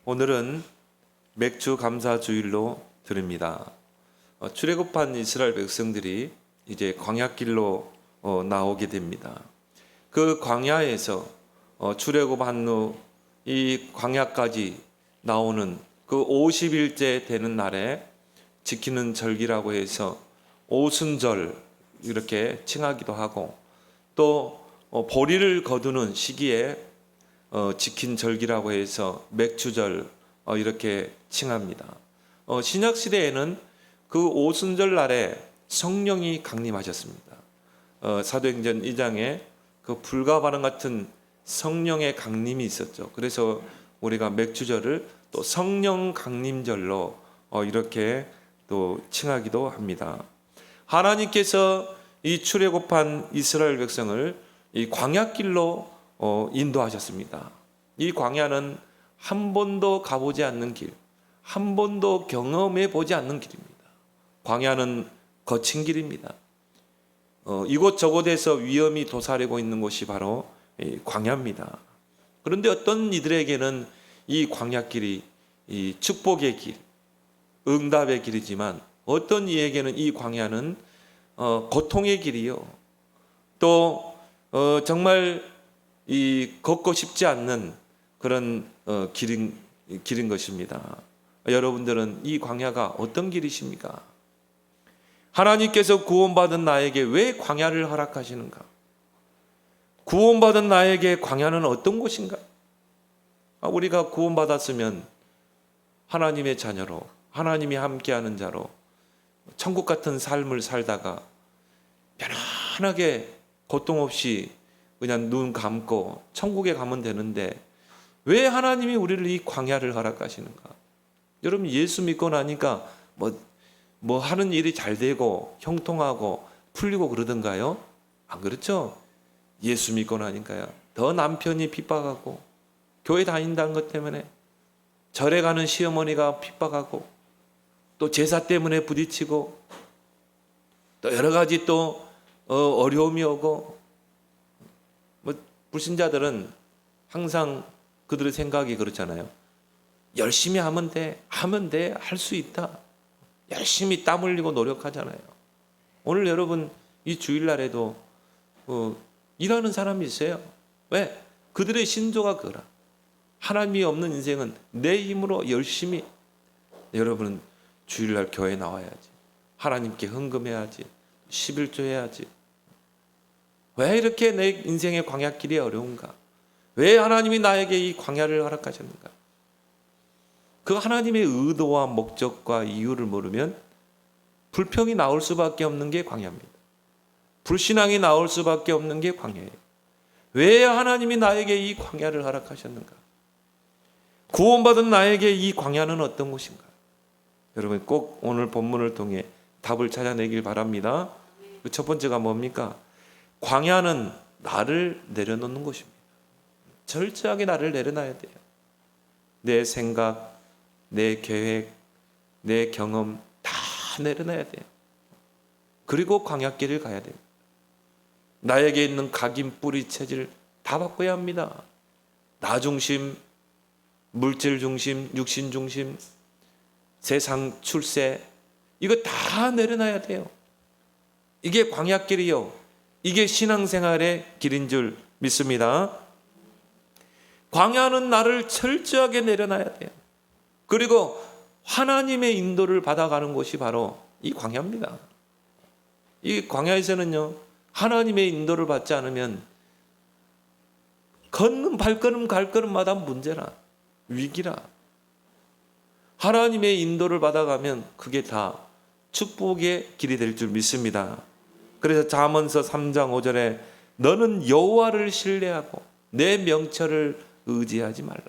오늘은 맥주 감사 주일로 드립니다. 출애굽한 이스라엘 백성들이 이제 광야길로 나오게 됩니다. 그 광야에서 출애굽한 후 이 광야까지 나오는 그 50일째 되는 날에 지키는 절기라고 해서 오순절 이렇게 칭하기도 하고, 또 보리를 거두는 시기에 지킨 절기라고 해서 맥주절 이렇게 칭합니다. 신약 시대에는 그 오순절 날에 성령이 강림하셨습니다. 사도행전 2장에 그 불과 바람 같은 성령의 강림이 있었죠. 그래서 우리가 맥주절을 또 성령 강림절로 이렇게 또 칭하기도 합니다. 하나님께서 이 출애굽한 이스라엘 백성을 이 광야길로 인도하셨습니다. 이 광야는 한 번도 가보지 않는 길, 한 번도 경험해 보지 않는 길입니다. 광야는 거친 길입니다. 이곳저곳에서 위험이 도사리고 있는 곳이 바로 광야입니다. 그런데 어떤 이들에게는 이 광야길이 이 축복의 길, 응답의 길이지만, 어떤 이에게는 이 광야는 고통의 길이요, 또 정말 이 걷고 싶지 않는 그런 길인 것입니다. 여러분들은 이 광야가 어떤 길이십니까? 하나님께서 구원받은 나에게 왜 광야를 허락하시는가? 구원받은 나에게 광야는 어떤 곳인가? 우리가 구원받았으면 하나님의 자녀로, 하나님이 함께하는 자로 천국 같은 삶을 살다가 편안하게 고통 없이 그냥 눈 감고 천국에 가면 되는데, 왜 하나님이 우리를 이 광야를 허락하시는가? 여러분, 예수 믿고 나니까 뭐 하는 일이 잘 되고 형통하고 풀리고 그러던가요? 안 그렇죠? 예수 믿고 나니까요, 더 남편이 핍박하고, 교회 다닌다는 것 때문에 절에 가는 시어머니가 핍박하고, 또 제사 때문에 부딪히고, 또 여러 가지 또 어려움이 오고, 불신자들은 항상 그들의 생각이 그렇잖아요. 열심히 하면 돼, 할 수 있다. 열심히 땀 흘리고 노력하잖아요. 오늘 여러분 이 주일날에도 일하는 사람이 있어요. 왜? 그들의 신조가 그거라. 하나님이 없는 인생은 내 힘으로 열심히. 여러분은 주일날 교회 나와야지, 하나님께 헌금해야지, 11조 해야지. 왜 이렇게 내 인생의 광야길이 어려운가? 왜 하나님이 나에게 이 광야를 허락하셨는가? 그 하나님의 의도와 목적과 이유를 모르면 불평이 나올 수밖에 없는 게 광야입니다. 불신앙이 나올 수밖에 없는 게 광야예요. 왜 하나님이 나에게 이 광야를 허락하셨는가? 구원받은 나에게 이 광야는 어떤 곳인가? 여러분 꼭 오늘 본문을 통해 답을 찾아내길 바랍니다. 그 첫 번째가 뭡니까? 광야는 나를 내려놓는 곳입니다. 철저하게 나를 내려놔야 돼요. 내 생각, 내 계획, 내 경험 다 내려놔야 돼요. 그리고 광야길을 가야 됩니다. 나에게 있는 각인, 뿌리, 체질 다 바꿔야 합니다. 나 중심, 물질 중심, 육신 중심, 세상 출세, 이거 다 내려놔야 돼요. 이게 광야길이요, 이게 신앙생활의 길인 줄 믿습니다. 광야는 나를 철저하게 내려놔야 돼요. 그리고 하나님의 인도를 받아가는 곳이 바로 이 광야입니다. 이 광야에서는요, 하나님의 인도를 받지 않으면 걷는 발걸음 갈걸음마다 문제라, 위기라. 하나님의 인도를 받아가면 그게 다 축복의 길이 될 줄 믿습니다. 그래서 잠언서 3장 5절에 너는 여호와를 신뢰하고 내 명철을 의지하지 말라.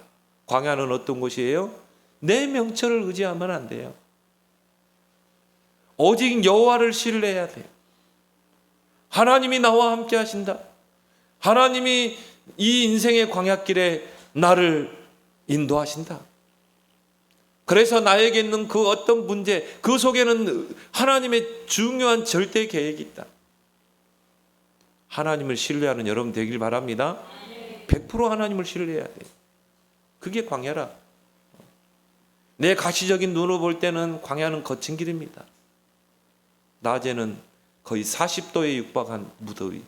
광야는 어떤 곳이에요? 내 명철을 의지하면 안 돼요. 오직 여호와를 신뢰해야 돼요. 하나님이 나와 함께 하신다. 하나님이 이 인생의 광야길에 나를 인도하신다. 그래서 나에게 있는 그 어떤 문제, 그 속에는 하나님의 중요한 절대 계획이 있다. 하나님을 신뢰하는 여러분 되길 바랍니다. 100% 하나님을 신뢰해야 돼요. 그게 광야라. 내 가시적인 눈으로 볼 때는 광야는 거친 길입니다. 낮에는 거의 40도에 육박한 무더위,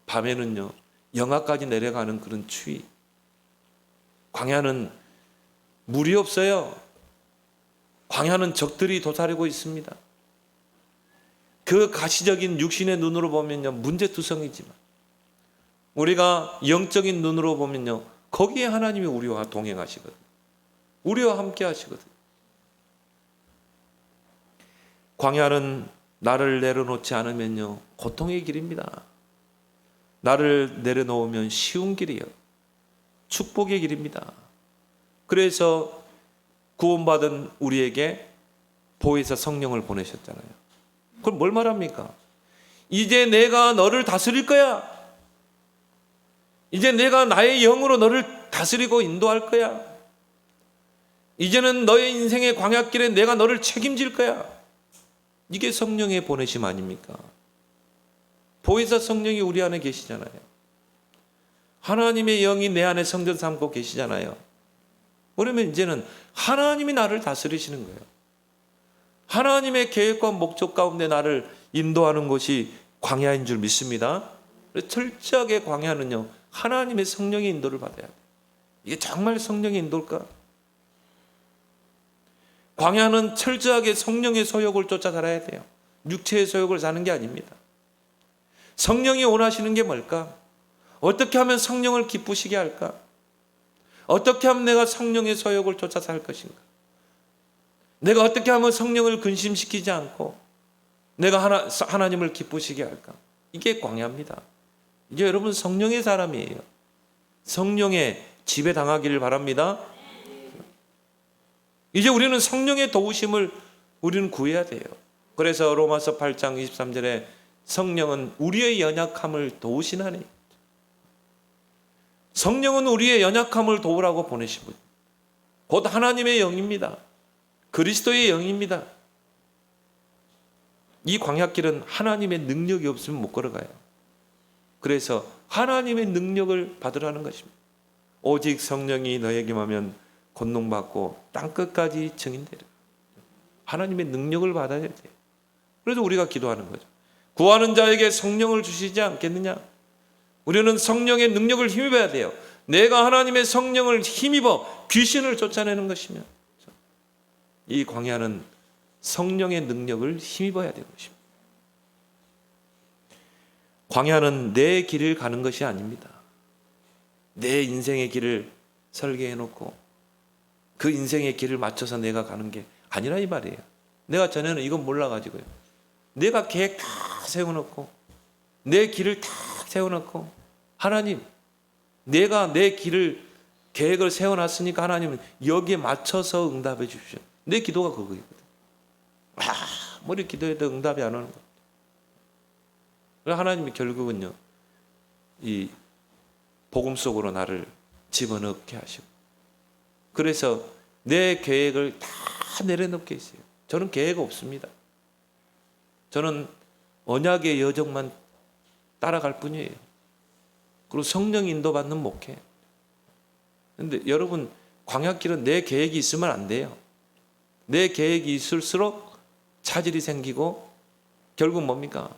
밤에는요 영하까지 내려가는 그런 추위. 광야는 물이 없어요. 광야는 적들이 도사리고 있습니다. 그 가시적인 육신의 눈으로 보면요 문제투성이지만, 우리가 영적인 눈으로 보면요 거기에 하나님이 우리와 동행하시거든요. 우리와 함께 하시거든요. 광야는 나를 내려놓지 않으면요 고통의 길입니다. 나를 내려놓으면 쉬운 길이에요. 축복의 길입니다. 그래서 구원받은 우리에게 보혜사 성령을 보내셨잖아요. 그럼 뭘 말합니까? 이제 내가 너를 다스릴 거야. 이제 내가 나의 영으로 너를 다스리고 인도할 거야. 이제는 너의 인생의 광야길에 내가 너를 책임질 거야. 이게 성령의 보내심 아닙니까? 보혜사 성령이 우리 안에 계시잖아요. 하나님의 영이 내 안에 성전 삼고 계시잖아요. 그러면 이제는 하나님이 나를 다스리시는 거예요. 하나님의 계획과 목적 가운데 나를 인도하는 것이 광야인 줄 믿습니다. 철저하게 광야는요 하나님의 성령의 인도를 받아야 돼요. 이게 정말 성령의 인도일까? 광야는 철저하게 성령의 소욕을 쫓아 살아야 돼요. 육체의 소욕을 사는 게 아닙니다. 성령이 원하시는 게 뭘까? 어떻게 하면 성령을 기쁘시게 할까? 어떻게 하면 내가 성령의 소욕을 쫓아 살 것인가? 내가 어떻게 하면 성령을 근심시키지 않고 내가 하나님을 기쁘시게 할까? 이게 광야입니다. 이제 여러분 성령의 사람이에요. 성령의 지배당하기를 바랍니다. 이제 우리는 성령의 도우심을 우리는 구해야 돼요. 그래서 로마서 8장 23절에 성령은 우리의 연약함을 도우시나니, 성령은 우리의 연약함을 도우라고 보내신 분, 곧 하나님의 영입니다. 그리스도의 영입니다. 이 광야길은 하나님의 능력이 없으면 못 걸어가요. 그래서 하나님의 능력을 받으라는 것입니다. 오직 성령이 너에게 임하면 권능받고 땅끝까지 증인되리라. 하나님의 능력을 받아야 돼요. 그래서 우리가 기도하는 거죠. 구하는 자에게 성령을 주시지 않겠느냐? 우리는 성령의 능력을 힘입어야 돼요. 내가 하나님의 성령을 힘입어 귀신을 쫓아내는 것이며, 이 광야는 성령의 능력을 힘입어야 되는 것입니다. 광야는 내 길을 가는 것이 아닙니다. 내 인생의 길을 설계해 놓고 그 인생의 길을 맞춰서 내가 가는 게 아니라 이 말이에요. 내가 전에는 이건 몰라가지고요, 내가 계획 다 세워놓고 내 길을 다 세워놓고, 하나님 내가 내 길을 계획을 세워놨으니까 하나님은 여기에 맞춰서 응답해 주십시오. 내 기도가 그거거든요. 아무리 기도해도 응답이 안 오는 거예요. 그래서 하나님이 결국은요 이 복음 속으로 나를 집어넣게 하시고, 그래서 내 계획을 다 내려놓게 했어요. 저는 계획 없습니다. 저는 언약의 여정만 따라갈 뿐이에요. 그리고 성령 인도받는 목회. 그런데 여러분, 광야길은 내 계획이 있으면 안 돼요. 내 계획이 있을수록 차질이 생기고 결국 뭡니까?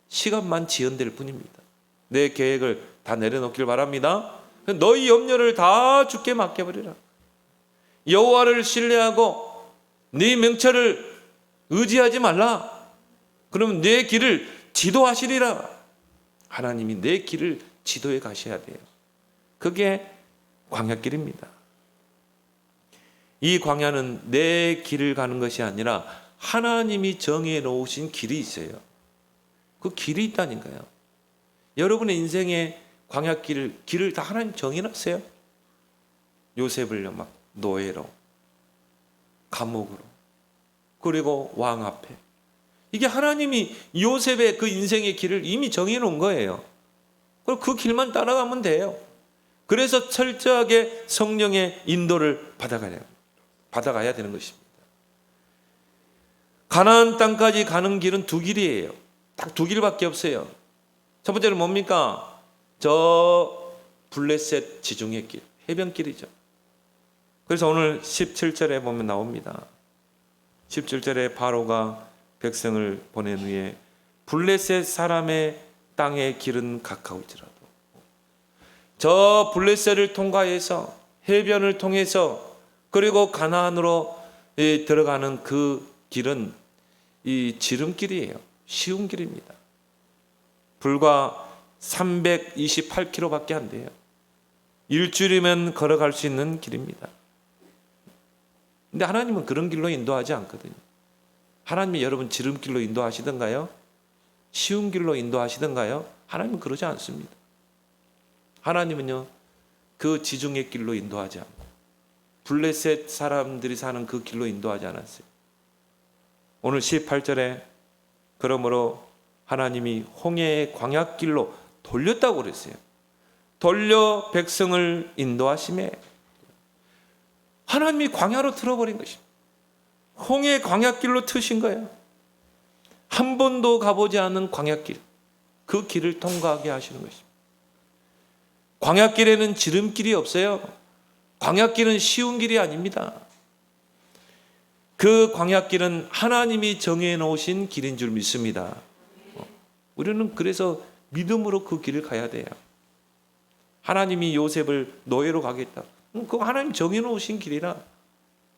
시간만 지연될 뿐입니다. 내 계획을 다 내려놓길 바랍니다. 너희 염려를 다 주께 맡겨버리라. 여호와를 신뢰하고 네 명철을 의지하지 말라. 그러면 내 길을 지도하시리라. 하나님이 내 길을 지도해 가셔야 돼요. 그게 광야길입니다. 이 광야는 내 길을 가는 것이 아니라 하나님이 정해 놓으신 길이 있어요. 그 길이 있다니까요. 여러분의 인생의 길을 다 하나님 정해 놨어요. 요셉을요 막 노예로, 감옥으로, 그리고 왕 앞에. 이게 하나님이 요셉의 그 인생의 길을 이미 정해 놓은 거예요. 그리고 그 길만 따라가면 돼요. 그래서 철저하게 성령의 인도를 받아가야 되는 것입니다. 가나안 땅까지 가는 길은 두 길이에요. 딱 두 길밖에 없어요. 첫 번째는 뭡니까? 저 블레셋 지중해 길, 해변길이죠. 그래서 오늘 17절에 보면 나옵니다. 17절에 바로가 백성을 보낸 후에 블레셋 사람의 땅의 길은 가까울지라도, 저 블레셋을 통과해서 해변을 통해서 그리고 가나안으로 들어가는 그 길은 이 지름길이에요. 쉬운 길입니다. 불과 328km밖에 안 돼요. 일주일이면 걸어갈 수 있는 길입니다. 근데 하나님은 그런 길로 인도하지 않거든요. 하나님이 여러분 지름길로 인도하시던가요? 쉬운 길로 인도하시던가요? 하나님은 그러지 않습니다. 하나님은요, 그 지중해 길로 인도하지 않고 블레셋 사람들이 사는 그 길로 인도하지 않았어요. 오늘 18절에 그러므로 하나님이 홍해의 광야길로 돌렸다고 그랬어요. 돌려 백성을 인도하심에 하나님이 광야로 틀어버린 것입니다. 홍해 광야길로 트신 거예요. 한 번도 가보지 않은 광야길, 그 길을 통과하게 하시는 것입니다. 광야길에는 지름길이 없어요. 광야길은 쉬운 길이 아닙니다. 그 광야길은 하나님이 정해 놓으신 길인 줄 믿습니다. 우리는 그래서 믿음으로 그 길을 가야 돼요. 하나님이 요셉을 노예로 가겠다. 그거 하나님 정해 놓으신 길이라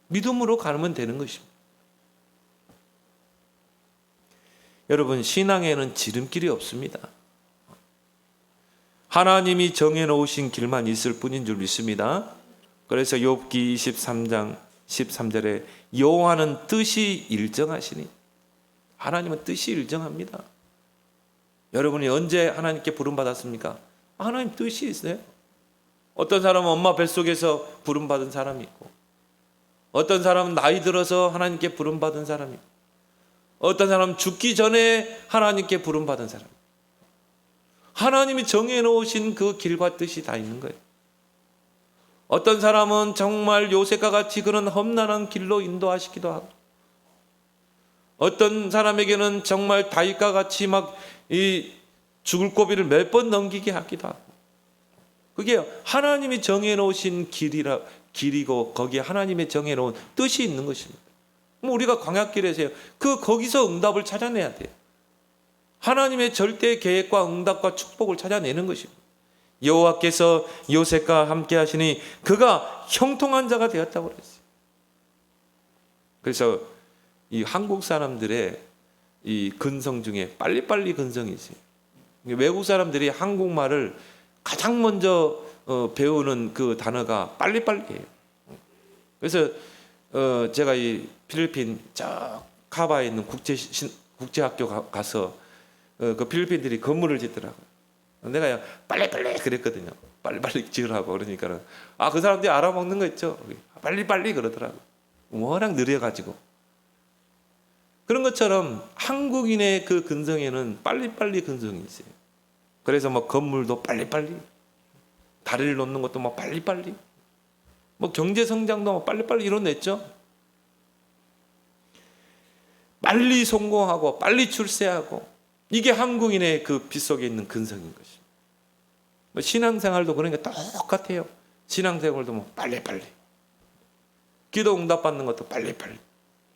믿음으로 가면 되는 것입니다. 여러분, 신앙에는 지름길이 없습니다. 하나님이 정해 놓으신 길만 있을 뿐인 줄 믿습니다. 그래서 욥기 23장 13절에 여호와는 뜻이 일정하시니, 하나님은 뜻이 일정합니다. 여러분이 언제 하나님께 부름받았습니까? 하나님 뜻이 있어요. 어떤 사람은 엄마 뱃속에서 부름받은 사람이 있고, 어떤 사람은 나이 들어서 하나님께 부름받은 사람이 있고, 어떤 사람은 죽기 전에 하나님께 부름받은 사람. 하나님이 정해놓으신 그 길과 뜻이 다 있는 거예요. 어떤 사람은 정말 요셉과 같이 그런 험난한 길로 인도하시기도 하고, 어떤 사람에게는 정말 다윗과 같이 막 이 죽을 고비를 몇 번 넘기게 하기도 하고, 그게 하나님이 정해놓으신 길이고 거기에 하나님의 정해놓은 뜻이 있는 것입니다. 우리가 광야길에서요, 거기서 응답을 찾아내야 돼요. 하나님의 절대 계획과 응답과 축복을 찾아내는 것입니다. 여호와께서 요셉과 함께 하시니 그가 형통한 자가 되었다고 그랬어요. 그래서 이 한국 사람들의 이 근성 중에 빨리빨리 근성이 있어요. 외국 사람들이 한국말을 가장 먼저 배우는 그 단어가 빨리빨리예요. 그래서 제가 이 필리핀 저 카바에 있는 국제학교 가서 그 필리핀들이 건물을 짓더라고요. 내가 빨리빨리 그랬거든요. 빨리빨리 지으라고. 그러니까는 그 사람들이 알아먹는 거 있죠. 빨리빨리 그러더라고요. 워낙 느려가지고. 그런 것처럼 한국인의 그 근성에는 빨리빨리 근성이 있어요. 그래서 뭐 건물도 빨리빨리, 다리를 놓는 것도 뭐 빨리빨리, 뭐 경제 성장도 뭐 빨리빨리 이뤄냈죠. 빨리 성공하고 빨리 출세하고, 이게 한국인의 그 빗속에 있는 근성인 것입니다. 뭐 신앙생활도 그런 게 똑같아요. 신앙생활도 뭐 빨리빨리, 기도 응답 받는 것도 빨리빨리.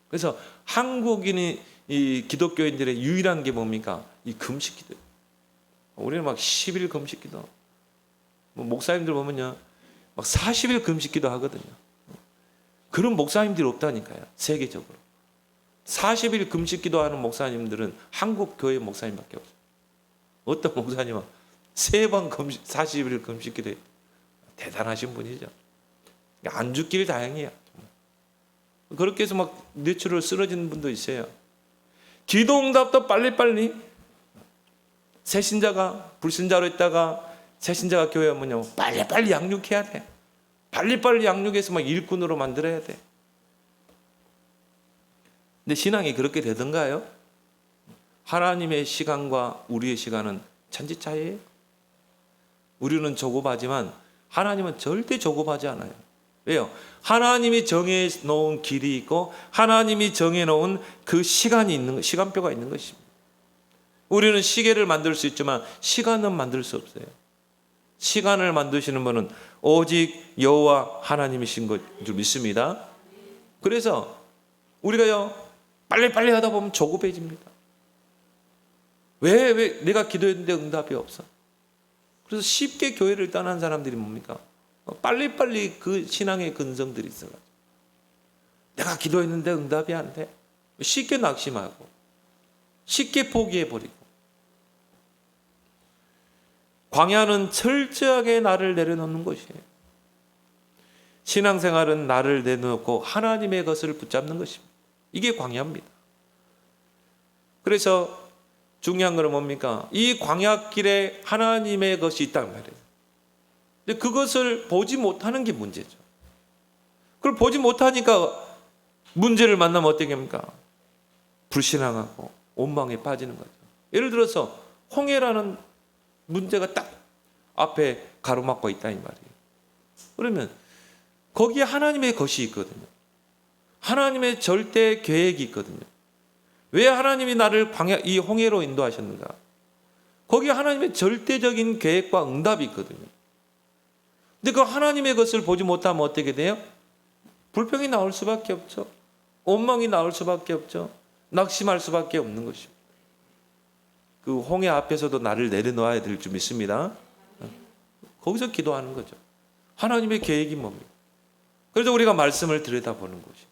그래서 한국인이 이 기독교인들의 유일한 게 뭡니까? 이 금식기도. 우리는 막 10일 금식기도, 뭐 목사님들 보면요, 막 40일 금식기도 하거든요. 그런 목사님들이 없다니까요, 세계적으로. 40일 금식기도 하는 목사님들은 한국 교회 목사님밖에 없어요. 어떤 목사님은 3번 40일 금식기도 해요. 대단하신 분이죠. 안 죽길 다행이야. 그렇게 해서 막 뇌출을 쓰러지는 분도 있어요. 기도 응답도 빨리빨리. 새신자가 불신자로 있다가 새신자가 교회 오면요, 빨리빨리 양육해야 돼. 빨리빨리 양육해서 막 일꾼으로 만들어야 돼. 근데 신앙이 그렇게 되던가요? 하나님의 시간과 우리의 시간은 천지 차이예요. 우리는 조급하지만 하나님은 절대 조급하지 않아요. 왜요? 하나님이 정해 놓은 길이 있고 하나님이 정해 놓은 그 시간이 있는, 시간표가 있는 것입니다. 우리는 시계를 만들 수 있지만 시간은 만들 수 없어요. 시간을 만드시는 분은 오직 여호와 하나님이신 것 줄 믿습니다. 그래서 우리가요 빨리빨리 하다 보면 조급해집니다. 왜 내가 기도했는데 응답이 없어? 그래서 쉽게 교회를 떠난 사람들이 뭡니까? 빨리빨리 그 신앙의 근성들이 있어가지고 내가 기도했는데 응답이 안 돼. 쉽게 낙심하고 쉽게 포기해버리고. 광야는 철저하게 나를 내려놓는 것이에요. 신앙생활은 나를 내려놓고 하나님의 것을 붙잡는 것입니다. 이게 광야입니다. 그래서 중요한 건 뭡니까? 이 광야길에 하나님의 것이 있단 말이에요. 근데 그것을 보지 못하는 게 문제죠. 그걸 보지 못하니까 문제를 만나면 어떻게 합니까? 불신앙하고 원망에 빠지는 거죠. 예를 들어서 홍해라는 문제가 딱 앞에 가로막고 있다 이 말이에요. 그러면 거기에 하나님의 것이 있거든요. 하나님의 절대 계획이 있거든요. 왜 하나님이 나를 이 홍해로 인도하셨는가? 거기에 하나님의 절대적인 계획과 응답이 있거든요. 근데 그 하나님의 것을 보지 못하면 어떻게 돼요? 불평이 나올 수밖에 없죠. 원망이 나올 수밖에 없죠. 낙심할 수밖에 없는 것입니다. 그 홍해 앞에서도 나를 내려놓아야 될 줄 믿습니다. 거기서 기도하는 거죠. 하나님의 계획이 뭡니까? 그래서 우리가 말씀을 들여다보는 것이죠.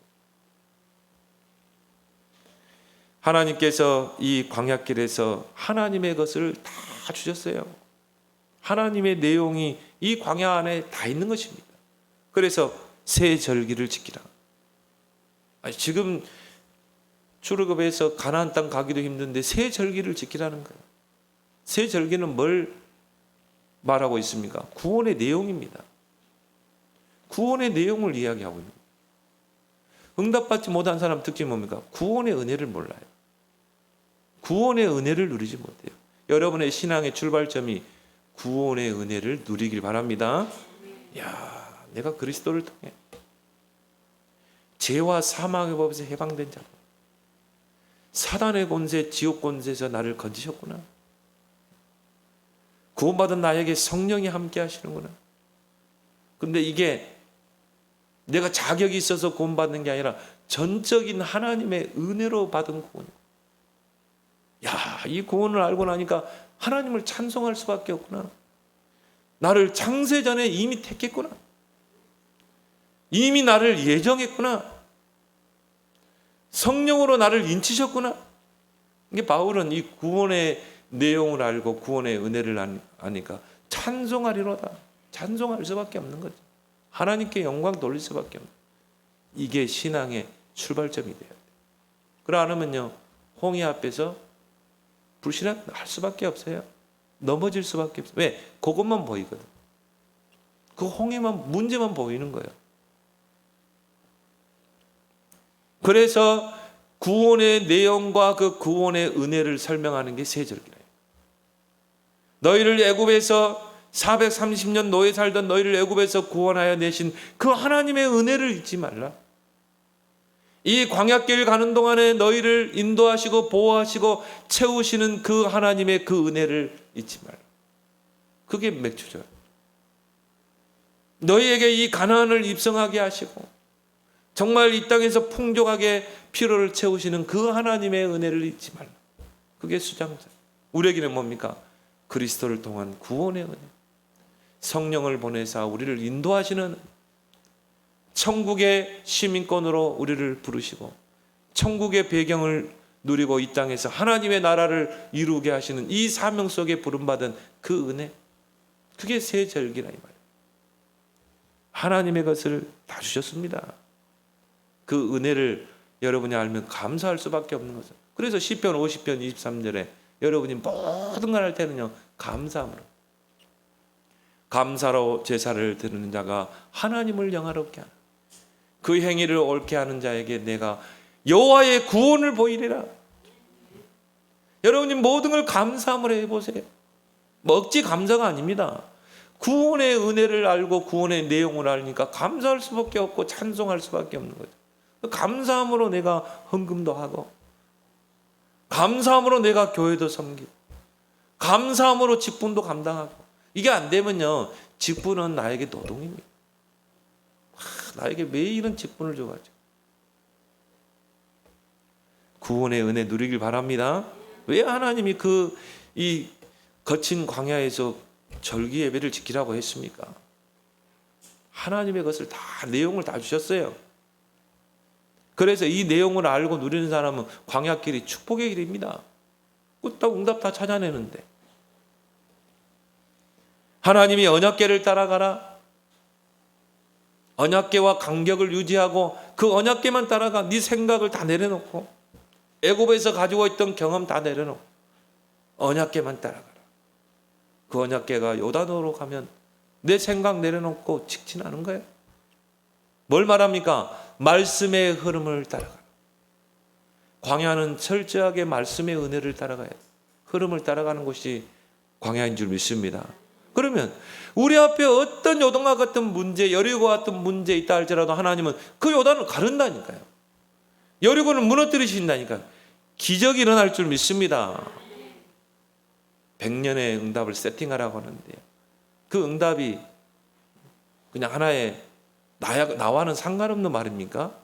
하나님께서 이 광야길에서 하나님의 것을 다 주셨어요. 하나님의 내용이 이 광야 안에 다 있는 것입니다. 그래서 새 절기를 지키라. 지금 출애굽에서 가나안 땅 가기도 힘든데 새 절기를 지키라는 거예요. 새 절기는 뭘 말하고 있습니까? 구원의 내용입니다. 구원의 내용을 이야기하고 있는 거예요. 응답받지 못한 사람 특징이 뭡니까? 구원의 은혜를 몰라요. 구원의 은혜를 누리지 못해요. 여러분의 신앙의 출발점이 구원의 은혜를 누리길 바랍니다. 야, 내가 그리스도를 통해 죄와 사망의 법에서 해방된 자, 사단의 권세, 지옥 권세에서 나를 건지셨구나. 구원받은 나에게 성령이 함께 하시는구나. 그런데 이게 내가 자격이 있어서 구원받는 게 아니라 전적인 하나님의 은혜로 받은 구원이야. 야, 이 구원을 알고 나니까 하나님을 찬송할 수밖에 없구나. 나를 창세전에 이미 택했구나. 이미 나를 예정했구나. 성령으로 나를 인치셨구나. 이게 바울은 이 구원의 내용을 알고 구원의 은혜를 아니까 찬송하리로다. 찬송할 수밖에 없는 거죠. 하나님께 영광 돌릴 수밖에 없는. 이게 신앙의 출발점이 돼야 돼요. 그러지 않으면요, 홍해 앞에서 불신앙할 수밖에 없어요. 넘어질 수밖에 없어요. 왜? 그것만 보이거든. 그 홍해만, 문제만 보이는 거예요. 그래서 구원의 내용과 그 구원의 은혜를 설명하는 게 세절기래요. 너희를 애굽에서 430년 노예 살던 너희를 애굽에서 구원하여 내신 그 하나님의 은혜를 잊지 말라. 이 광야길 가는 동안에 너희를 인도하시고 보호하시고 채우시는 그 하나님의 그 은혜를 잊지 말라. 그게 맥주죠. 너희에게 이 가나안을 입성하게 하시고 정말 이 땅에서 풍족하게 필요를 채우시는 그 하나님의 은혜를 잊지 말라. 그게 수장자. 우리에게는 뭡니까? 그리스도를 통한 구원의 은혜. 성령을 보내사 우리를 인도하시는 천국의 시민권으로 우리를 부르시고 천국의 배경을 누리고 이 땅에서 하나님의 나라를 이루게 하시는 이 사명 속에 부름받은 그 은혜. 그게 새 절기라 이 말이에요. 하나님의 것을 다 주셨습니다. 그 은혜를 여러분이 알면 감사할 수밖에 없는 거죠. 그래서 시편 50편 23절에 여러분이 모든 걸 할 때는요, 감사함으로. 감사로 제사를 드리는 자가 하나님을 영화롭게 하라. 그 행위를 옳게 하는 자에게 내가 여호와의 구원을 보이리라. 여러분이 모든 걸 감사함으로 해보세요. 억지 감사가 아닙니다. 구원의 은혜를 알고 구원의 내용을 알니까 감사할 수밖에 없고 찬송할 수밖에 없는 거죠. 감사함으로 내가 헌금도 하고, 감사함으로 내가 교회도 섬기고, 감사함으로 직분도 감당하고, 이게 안 되면요, 직분은 나에게 노동입니다. 나에게 왜 이런 직분을 줘가지고. 구원의 은혜 누리길 바랍니다. 왜 하나님이 이 거친 광야에서 절기 예배를 지키라고 했습니까? 하나님의 것을 다, 내용을 다 주셨어요. 그래서 이 내용을 알고 누리는 사람은 광야길이 축복의 길입니다. 딱 응답 다 찾아내는데. 하나님이 언약궤를 따라가라. 언약궤와 간격을 유지하고 그 언약궤만 따라가. 네 생각을 다 내려놓고 애굽에서 가지고 있던 경험 다 내려놓고 언약궤만 따라가라. 그 언약궤가 요단으로 가면 내 생각 내려놓고 직진하는 거예요. 뭘 말합니까? 말씀의 흐름을 따라가라. 광야는 철저하게 말씀의 은혜를 따라가야 돼요. 흐름을 따라가는 것이 광야인 줄 믿습니다. 그러면 우리 앞에 어떤 요단과 같은 문제, 여리고와 같은 문제 있다 할지라도 하나님은 그 요단을 가른다니까요. 여리고는 무너뜨리신다니까요. 기적이 일어날 줄 믿습니다. 100년의 응답을 세팅하라고 하는데요. 그 응답이 그냥 하나의 나와는 상관없는 말입니까?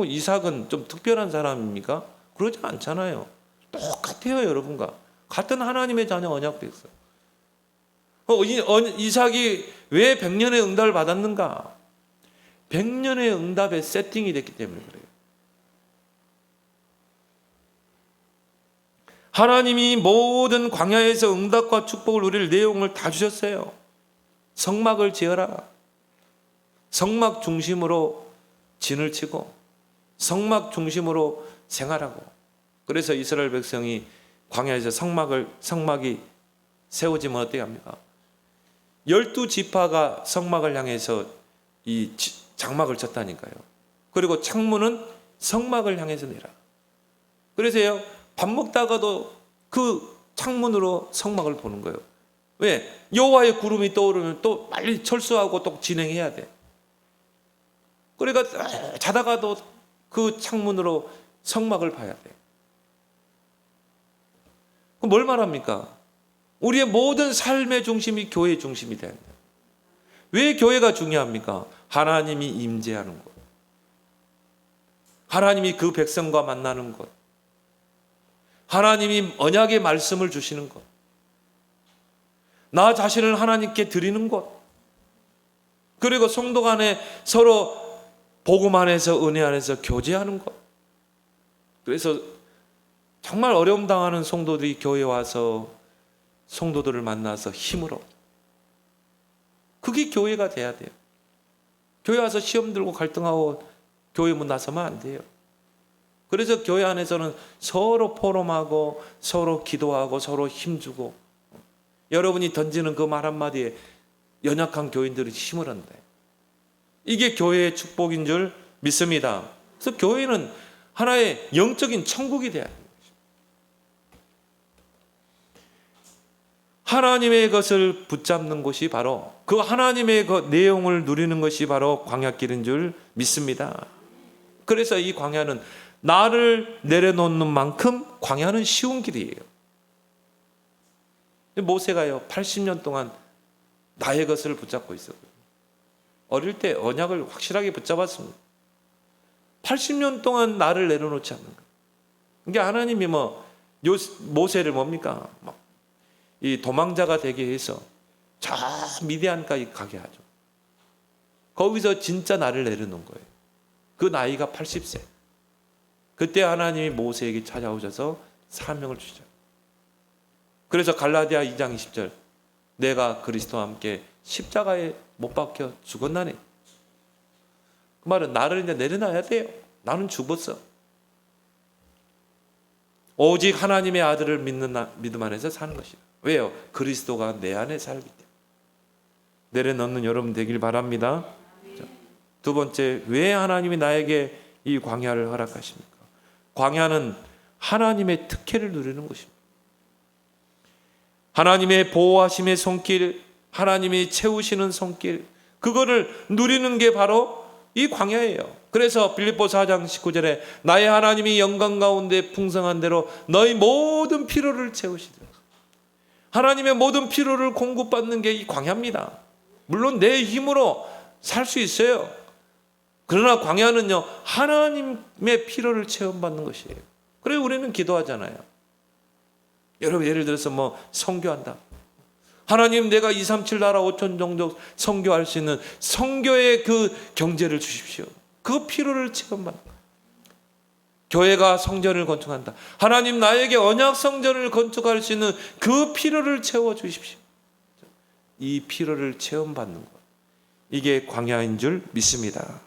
이삭은 좀 특별한 사람입니까? 그러지 않잖아요. 똑같아요, 여러분과. 같은 하나님의 자녀 언약 백성. 이삭이 왜 100년의 응답을 받았는가? 100년의 응답에 세팅이 됐기 때문에 그래요. 하나님이 모든 광야에서 응답과 축복을 누릴 내용을 다 주셨어요. 성막을 지어라. 성막 중심으로 진을 치고 성막 중심으로 생활하고. 그래서 이스라엘 백성이 광야에서 성막이 세워지면 어떻게 합니까? 12지파가 성막을 향해서 이 장막을 쳤다니까요. 그리고 창문은 성막을 향해서 내라. 그래서요, 밥 먹다가도 그 창문으로 성막을 보는 거예요. 왜? 여호와의 구름이 떠오르면 또 빨리 철수하고 또 진행해야 돼. 그러니까 자다가도 그 창문으로 성막을 봐야 돼. 그럼 뭘 말합니까? 우리의 모든 삶의 중심이 교회의 중심이 돼야 돼요. 왜 교회가 중요합니까? 하나님이 임재하는 곳. 하나님이 그 백성과 만나는 곳. 하나님이 언약의 말씀을 주시는 것. 나 자신을 하나님께 드리는 것. 그리고 성도 간에 서로 복음 안에서 은혜 안에서 교제하는 것. 그래서 정말 어려움 당하는 성도들이 교회에 와서 성도들을 만나서 힘을 얻어. 그게 교회가 돼야 돼요. 교회 와서 시험 들고 갈등하고 교회 문 나서면 안 돼요. 그래서 교회 안에서는 서로 포럼하고 서로 기도하고 서로 힘주고, 여러분이 던지는 그 말 한마디에 연약한 교인들이 힘을 얻는다. 이게 교회의 축복인 줄 믿습니다. 그래서 교회는 하나의 영적인 천국이 돼야 합니다. 하나님의 것을 붙잡는 것이 바로, 그 하나님의 그 내용을 누리는 것이 바로 광야길인 줄 믿습니다. 그래서 이 광야는 나를 내려놓는 만큼 광야는 쉬운 길이에요. 모세가요 80년 동안 나의 것을 붙잡고 있었거든요. 어릴 때 언약을 확실하게 붙잡았습니다. 80년 동안 나를 내려놓지 않는 거예요. 이게 하나님이 모세를 뭡니까? 이 도망자가 되게 해서 저 미디안까지 가게 하죠. 거기서 진짜 나를 내려놓은 거예요. 그 나이가 80세. 그때 하나님이 모세에게 찾아오셔서 사명을 주죠. 그래서 갈라디아 2장 20절, 내가 그리스도와 함께 십자가에 못 박혀 죽었나니. 그 말은 나를 이제 내려놔야 돼요. 나는 죽었어. 오직 하나님의 아들을 믿는 믿음 안에서 사는 것이다. 왜요? 그리스도가 내 안에 살기 때문에. 내려놓는 여러분 되길 바랍니다. 두 번째, 왜 하나님이 나에게 이 광야를 허락하십니까? 광야는 하나님의 특혜를 누리는 것입니다. 하나님의 보호하심의 손길, 하나님이 채우시는 손길, 그거를 누리는 게 바로 이 광야예요. 그래서 빌립보서 4장 19절에 나의 하나님이 영광 가운데 풍성한 대로 너희 모든 필요를 채우시리라. 하나님의 모든 필요를 공급받는 게 이 광야입니다. 물론 내 힘으로 살 수 있어요. 그러나 광야는요, 하나님의 필요를 체험받는 것이에요. 그래서 우리는 기도하잖아요. 여러분, 예를 들어서 선교한다. 하나님, 내가 237 나라 5천 정도 선교할 수 있는 선교의 그 경제를 주십시오. 그 필요를 체험받는 거예요. 교회가 성전을 건축한다. 하나님, 나에게 언약 성전을 건축할 수 있는 그 필요를 채워 주십시오. 이 필요를 체험받는 것, 이게 광야인 줄 믿습니다.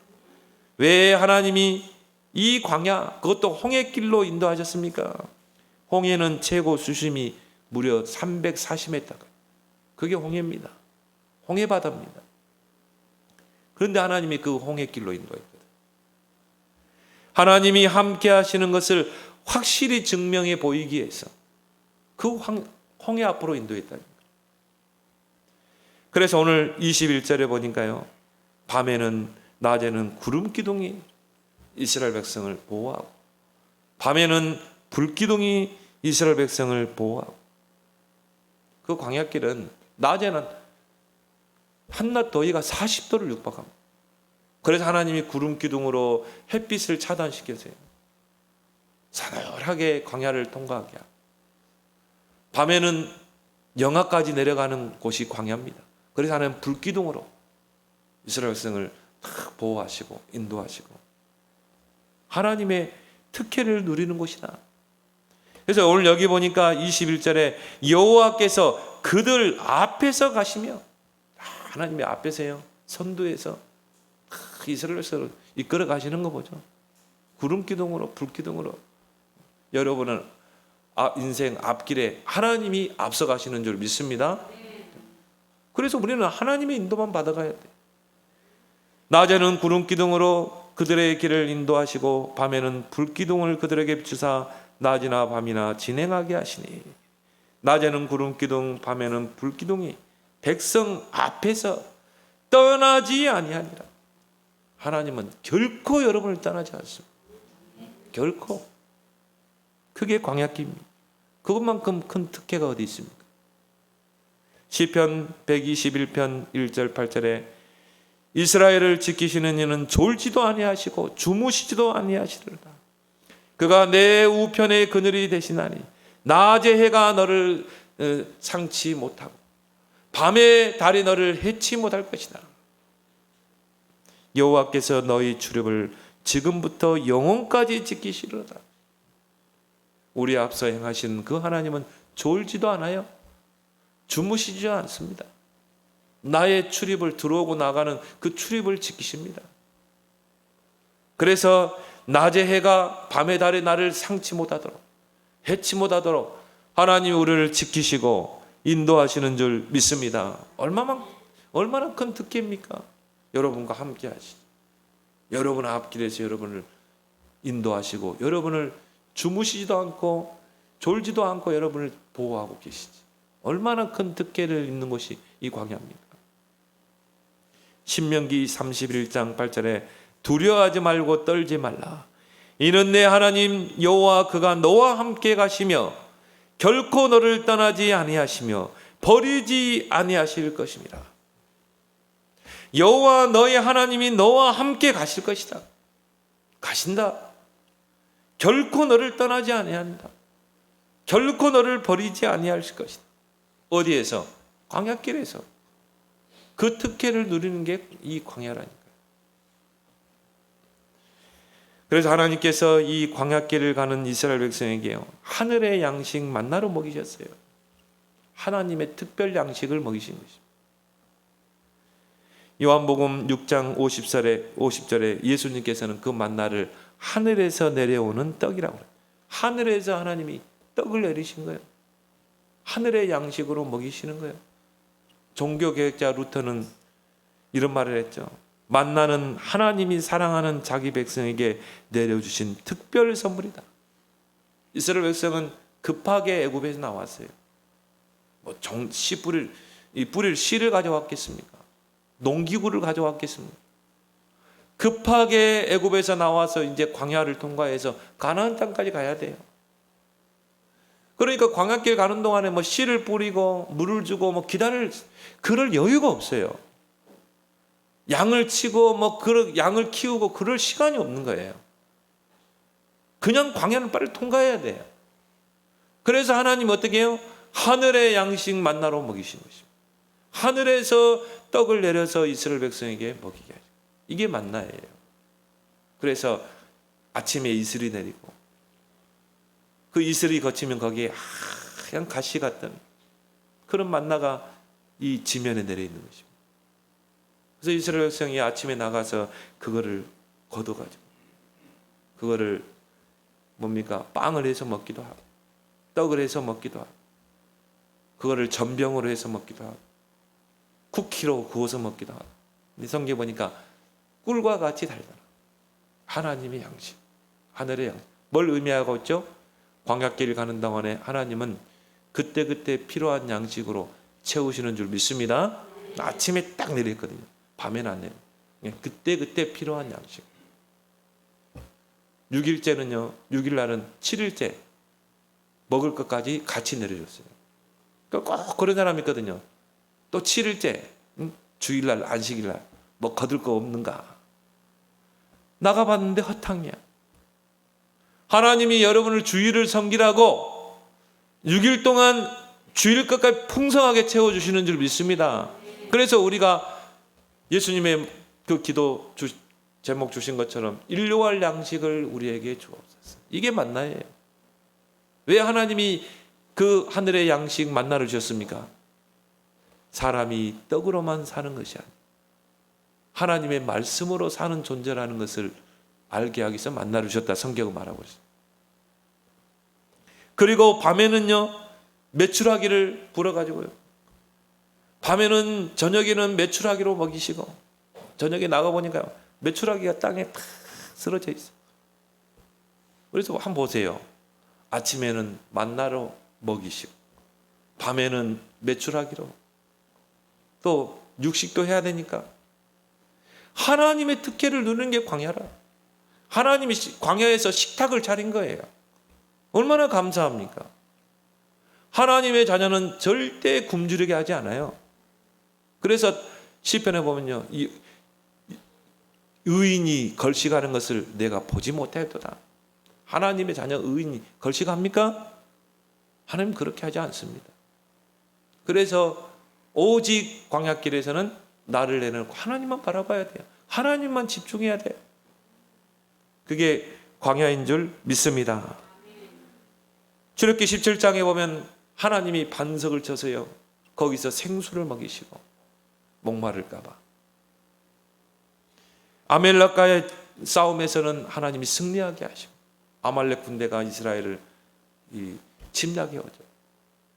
왜 하나님이 이 광야, 그것도 홍해길로 인도하셨습니까? 홍해는 최고 수심이 무려 340m. 그게 홍해입니다. 홍해바다입니다. 그런데 하나님이 그 홍해길로 인도했거든요. 하나님이 함께 하시는 것을 확실히 증명해 보이기 위해서 그 홍해 앞으로 인도했다는 거예요. 그래서 오늘 21절에 보니까요, 밤에는, 낮에는 구름 기둥이 이스라엘 백성을 보호하고, 밤에는 불 기둥이 이스라엘 백성을 보호하고, 그 광야길은 낮에는 한낮 더위가 40도를 육박합니다. 그래서 하나님이 구름 기둥으로 햇빛을 차단시켜서요, 서늘하게 광야를 통과하게 하고, 밤에는 영하까지 내려가는 곳이 광야입니다. 그래서 하나님은 불 기둥으로 이스라엘 백성을 딱 보호하시고 인도하시고 하나님의 특혜를 누리는 곳이다. 그래서 오늘 여기 보니까 21절에 여호와께서 그들 앞에서 가시며, 하나님의 앞에서요, 선두에서 이스라엘 백성을 이끌어 가시는 거 보죠. 구름 기둥으로, 불 기둥으로. 여러분은 인생 앞길에 하나님이 앞서 가시는 줄 믿습니다. 그래서 우리는 하나님의 인도만 받아가야 돼. 낮에는 구름 기둥으로 그들의 길을 인도하시고, 밤에는 불 기둥을 그들에게 비추사 낮이나 밤이나 진행하게 하시니, 낮에는 구름 기둥, 밤에는 불 기둥이 백성 앞에서 떠나지 아니하니라. 하나님은 결코 여러분을 떠나지 않습니다. 결코. 그게 광야길입니다. 그것만큼 큰 특혜가 어디 있습니까? 시편 121편 1절 8절에 이스라엘을 지키시는 이는 졸지도 아니하시고 주무시지도 아니하시리로다. 그가 내 우편의 그늘이 되시나니 낮에 해가 너를 상치 못하고 밤에 달이 너를 해치 못할 것이다. 여호와께서 너희 출입을 지금부터 영원까지 지키시리로다. 우리 앞서 행하신 그 하나님은 졸지도 않아요. 주무시지 않습니다. 나의 출입을, 들어오고 나가는 그 출입을 지키십니다. 그래서 낮의 해가 밤의 달에 나를 상치 못하도록, 해치 못하도록 하나님이 우리를 지키시고 인도하시는 줄 믿습니다. 얼마나 큰 특혜입니까? 여러분과 함께 하시죠. 여러분 앞길에서 여러분을 인도하시고, 여러분을 주무시지도 않고 졸지도 않고 여러분을 보호하고 계시지. 얼마나 큰 특혜를 입는 것이 이 광야입니까? 신명기 31장 8절에 두려워하지 말고 떨지 말라. 이는 내 하나님 여호와 그가 너와 함께 가시며 결코 너를 떠나지 아니하시며 버리지 아니하실 것입니다. 여호와 너의 하나님이 너와 함께 가실 것이다. 가신다. 결코 너를 떠나지 아니한다. 결코 너를 버리지 아니하실 것이다. 어디에서? 광야길에서. 그 특혜를 누리는 게 이 광야라니까요. 그래서 하나님께서 이 광야길을 가는 이스라엘 백성에게요, 하늘의 양식 만나로 먹이셨어요. 하나님의 특별 양식을 먹이신 것입니다. 요한복음 6장 50절에 예수님께서는 그 만나를 하늘에서 내려오는 떡이라고 해요. 하늘에서 하나님이 떡을 내리신 거예요. 하늘의 양식으로 먹이시는 거예요. 종교개혁자 루터는 이런 말을 했죠. 만나는 하나님이 사랑하는 자기 백성에게 내려주신 특별 선물이다. 이스라엘 백성은 급하게 애굽에서 나왔어요. 뿌릴 씨를 가져왔겠습니까? 농기구를 가져왔겠습니까? 급하게 애굽에서 나와서 이제 광야를 통과해서 가나안 땅까지 가야 돼요. 그러니까 광야길 가는 동안에 뭐 씨를 뿌리고 물을 주고 뭐 기다릴 그럴 여유가 없어요. 양을 치고 뭐 양을 키우고 그럴 시간이 없는 거예요. 그냥 광야를 빨리 통과해야 돼요. 그래서 하나님 어떻게 해요? 하늘의 양식 만나로 먹이신 것입니다. 하늘에서 떡을 내려서 이스라엘 백성에게 먹이게 하죠. 이게 만나예요. 그래서 아침에 이슬이 내리고 그 이슬이 거치면 거기에 하얀 가시 같던 그런 만나가 이 지면에 내려 있는 것입니다. 그래서 이스라엘 백성이 아침에 나가서 그거를 걷어가지고 그거를 뭡니까? 빵을 해서 먹기도 하고 떡을 해서 먹기도 하고 그거를 전병으로 해서 먹기도 하고 쿠키로 구워서 먹기도 하고. 근데 성경에 보니까 꿀과 같이 달달하고 하나님의 양식, 하늘의 양식. 뭘 의미하고 있죠? 광야길 가는 동안에 하나님은 그때그때 필요한 양식으로 채우시는 줄 믿습니다. 아침에 딱 내렸거든요. 밤에는 안 내려요. 그때그때 필요한 양식. 6일째는요, 6일날은 7일째 먹을 것까지 같이 내려줬어요. 그러니까 꼭 그런 사람이 있거든요. 또 7일째, 주일날, 안식일날 뭐 거둘 거 없는가? 나가봤는데 허탕이야. 하나님이 여러분을 주일을 섬기라고 6일 동안 주일 것까지 풍성하게 채워주시는 줄 믿습니다. 그래서 우리가 예수님의 그 기도 제목 주신 것처럼 일용할 양식을 우리에게 주옵소서. 이게 만나예요. 왜 하나님이 그 하늘의 양식 만나를 주셨습니까? 사람이 떡으로만 사는 것이 아니에요. 하나님의 말씀으로 사는 존재라는 것을 알게 하기 위해서 만나를 주셨다. 성경은 말하고 있어요. 그리고 밤에는요, 메추라기를 불어가지고요. 밤에는 저녁에는 메추라기로 먹이시고 저녁에 나가보니까 메추라기가 땅에 탁 쓰러져 있어. 그래서 한번 보세요. 아침에는 만나로 먹이시고 밤에는 메추라기로 또 육식도 해야 되니까 하나님의 특혜를 누리는 게 광야라. 하나님이 광야에서 식탁을 차린 거예요. 얼마나 감사합니까? 하나님의 자녀는 절대 굶주리게 하지 않아요. 그래서 시편에 보면요, 이 의인이 걸식하는 것을 내가 보지 못하였도다. 하나님의 자녀 의인이 걸식합니까? 하나님 그렇게 하지 않습니다. 그래서 오직 광야길에서는 나를 내놓고 하나님만 바라봐야 돼요. 하나님만 집중해야 돼요. 그게 광야인 줄 믿습니다. 출애굽기 17장에 보면 하나님이 반석을 쳐서요, 거기서 생수를 먹이시고 목마를까 봐. 아말렉과의 싸움에서는 하나님이 승리하게 하시고 아말렉 군대가 이스라엘을 침략해 오죠.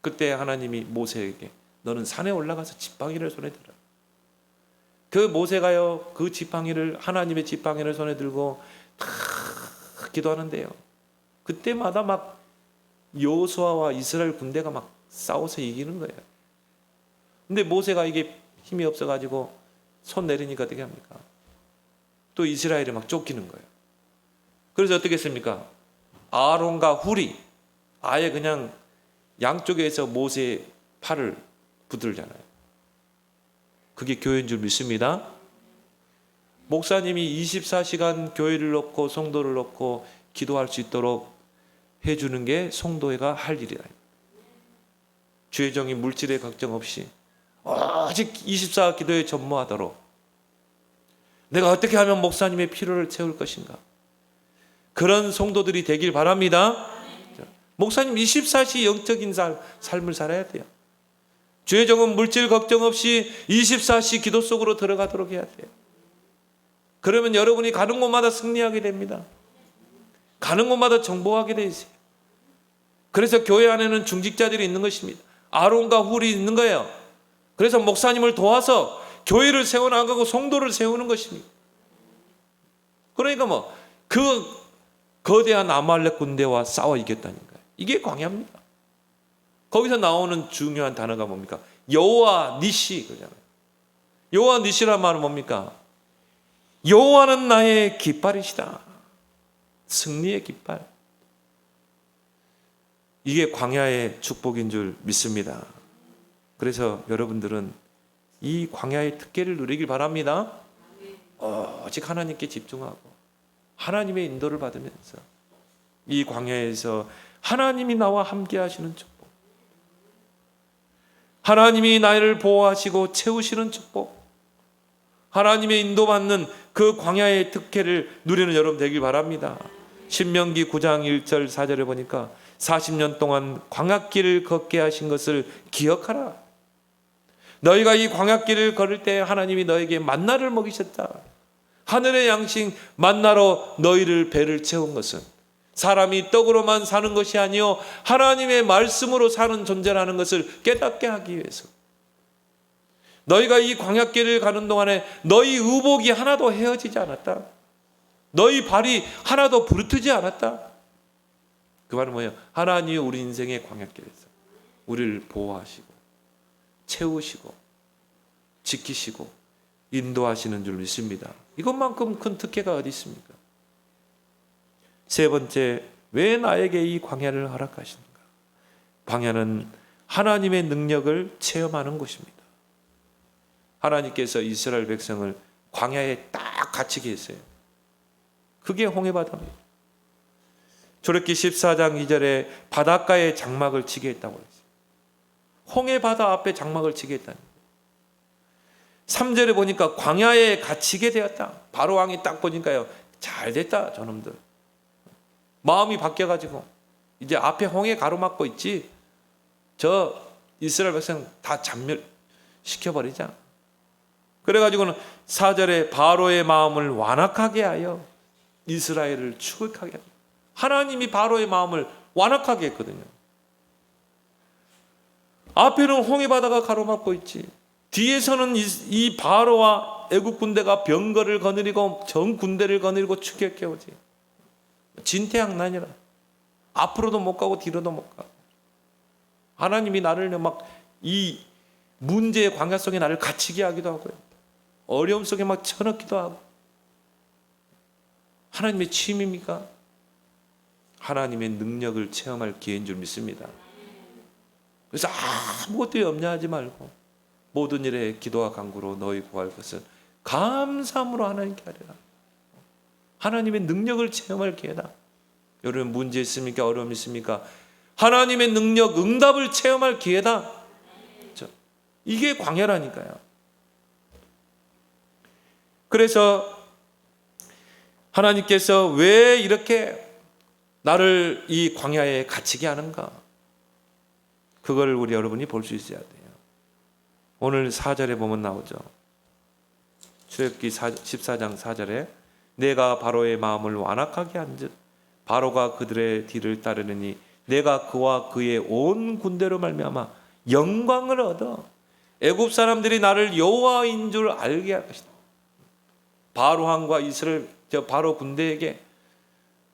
그때 하나님이 모세에게 너는 산에 올라가서 지팡이를 손에 들어. 그 모세가요, 그 지팡이를, 하나님의 지팡이를 손에 들고 탁 기도하는데요, 그때마다 막 여호수아와 이스라엘 군대가 막 싸워서 이기는 거예요. 근데 모세가 이게 힘이 없어가지고 손 내리니까 어떻게 합니까? 또 이스라엘이 막 쫓기는 거예요. 그래서 어떻게 했습니까? 아론과 훌이 아예 그냥 양쪽에서 모세의 팔을 붙들잖아요. 그게 교회인 줄 믿습니다. 목사님이 24시간 교회를 놓고 성도를 놓고 기도할 수 있도록 해주는 게 성도회가 할 일이다. 주의종이 물질의 걱정 없이 오직 24 기도에 전무하도록 내가 어떻게 하면 목사님의 필요를 채울 것인가, 그런 성도들이 되길 바랍니다. 목사님 24시 영적인 삶을 살아야 돼요. 주의 종은 물질 걱정 없이 24시 기도 속으로 들어가도록 해야 돼요. 그러면 여러분이 가는 곳마다 승리하게 됩니다. 가는 곳마다 정복하게 돼 있어요. 그래서 교회 안에는 중직자들이 있는 것입니다. 아론과 훌이 있는 거예요. 그래서 목사님을 도와서 교회를 세워나가고 성도를 세우는 것입니다. 그러니까 그 거대한 아말렉 군대와 싸워 이겼다는 거예요. 이게 광야입니다. 거기서 나오는 중요한 단어가 뭡니까? 여호와 니시 그러잖아요. 여호와 니시란 말은 뭡니까? 여호와는 나의 깃발이시다. 승리의 깃발. 이게 광야의 축복인 줄 믿습니다. 그래서 여러분들은 이 광야의 특권을 누리길 바랍니다. 오직 하나님께 집중하고 하나님의 인도를 받으면서 이 광야에서 하나님이 나와 함께 하시는 축복, 하나님이 나를 보호하시고 채우시는 축복, 하나님의 인도받는 그 광야의 특혜를 누리는 여러분 되길 바랍니다. 신명기 9장 1절 4절에 보니까 40년 동안 광야길을 걷게 하신 것을 기억하라. 너희가 이 광야길을 걸을 때 하나님이 너에게 만나를 먹이셨다. 하늘의 양식 만나로 너희를 배를 채운 것은 사람이 떡으로만 사는 것이 아니요 하나님의 말씀으로 사는 존재라는 것을 깨닫게 하기 위해서, 너희가 이 광야길을 가는 동안에 너희 의복이 하나도 헤어지지 않았다. 너희 발이 하나도 부르트지 않았다. 그 말은 뭐예요? 하나님이 우리 인생의 광야길에서 우리를 보호하시고 채우시고 지키시고 인도하시는 줄 믿습니다. 이것만큼 큰 특혜가 어디 있습니까? 세 번째, 왜 나에게 이 광야를 허락하시는가? 광야는 하나님의 능력을 체험하는 곳입니다. 하나님께서 이스라엘 백성을 광야에 딱 갇히게 했어요. 그게 홍해바다입니다. 출애굽기 14장 2절에 바닷가에 장막을 치게 했다고 그랬어요. 홍해바다 앞에 장막을 치게 했다는 거예요. 3절에 보니까 광야에 갇히게 되었다. 바로 왕이 딱 보니까요, 잘 됐다 저놈들. 마음이 바뀌어가지고 이제 앞에 홍해 가로막고 있지, 저 이스라엘 백성 다 잔멸시켜버리자. 그래가지고는 4절에 바로의 마음을 완악하게 하여 이스라엘을 추격하게 합니다. 하나님이 바로의 마음을 완악하게 했거든요. 앞에는 홍해바다가 가로막고 있지, 뒤에서는 이 바로와 애국 군대가 병거를 거느리고 전 군대를 거느리고 추격해오지. 진퇴양난이라. 앞으로도 못 가고 뒤로도 못 가고. 하나님이 나를 막 이 문제의 광야 속에 나를 갇히게 하기도 하고요, 어려움 속에 막 쳐넣기도 하고. 하나님의 취임입니까? 하나님의 능력을 체험할 기회인 줄 믿습니다. 그래서 아무것도 염려하지 말고 모든 일에 기도와 간구로 너희 구할 것은 감사함으로 하나님께 하리라. 하나님의 능력을 체험할 기회다. 여러분 문제 있습니까? 어려움 있습니까? 하나님의 능력, 응답을 체험할 기회다. 이게 광야라니까요. 그래서 하나님께서 왜 이렇게 나를 이 광야에 갇히게 하는가? 그걸 우리 여러분이 볼 수 있어야 돼요. 오늘 4절에 보면 나오죠. 출애굽기 14장 4절에 내가 바로의 마음을 완악하게 한즉 바로가 그들의 뒤를 따르느니 내가 그와 그의 온 군대로 말미암아 영광을 얻어 애굽 사람들이 나를 여호와인 줄 알게 할 것이다. 바로 왕과 이스라엘 바로 군대에게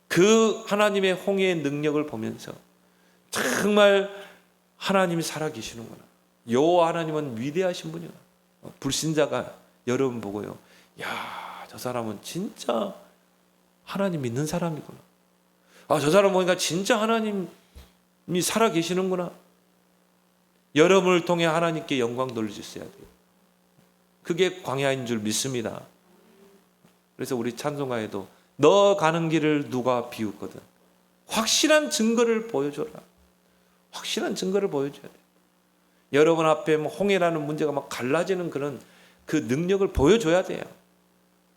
그 하나님의 홍해의 능력을 보면서 정말 하나님이 살아계시는구나, 여호와 하나님은 위대하신 분이구나. 불신자가 여러분 보고요, 야, 저 사람은 진짜 하나님 믿는 사람이구나. 저 사람 보니까 진짜 하나님이 살아계시는구나. 여러분을 통해 하나님께 영광 돌릴 수 있어야 돼요. 그게 광야인 줄 믿습니다. 그래서 우리 찬송가에도 너 가는 길을 누가 비웃거든 확실한 증거를 보여줘라. 확실한 증거를 보여줘야 돼요. 여러분 앞에 홍해라는 문제가 막 갈라지는 그런 그 능력을 보여줘야 돼요.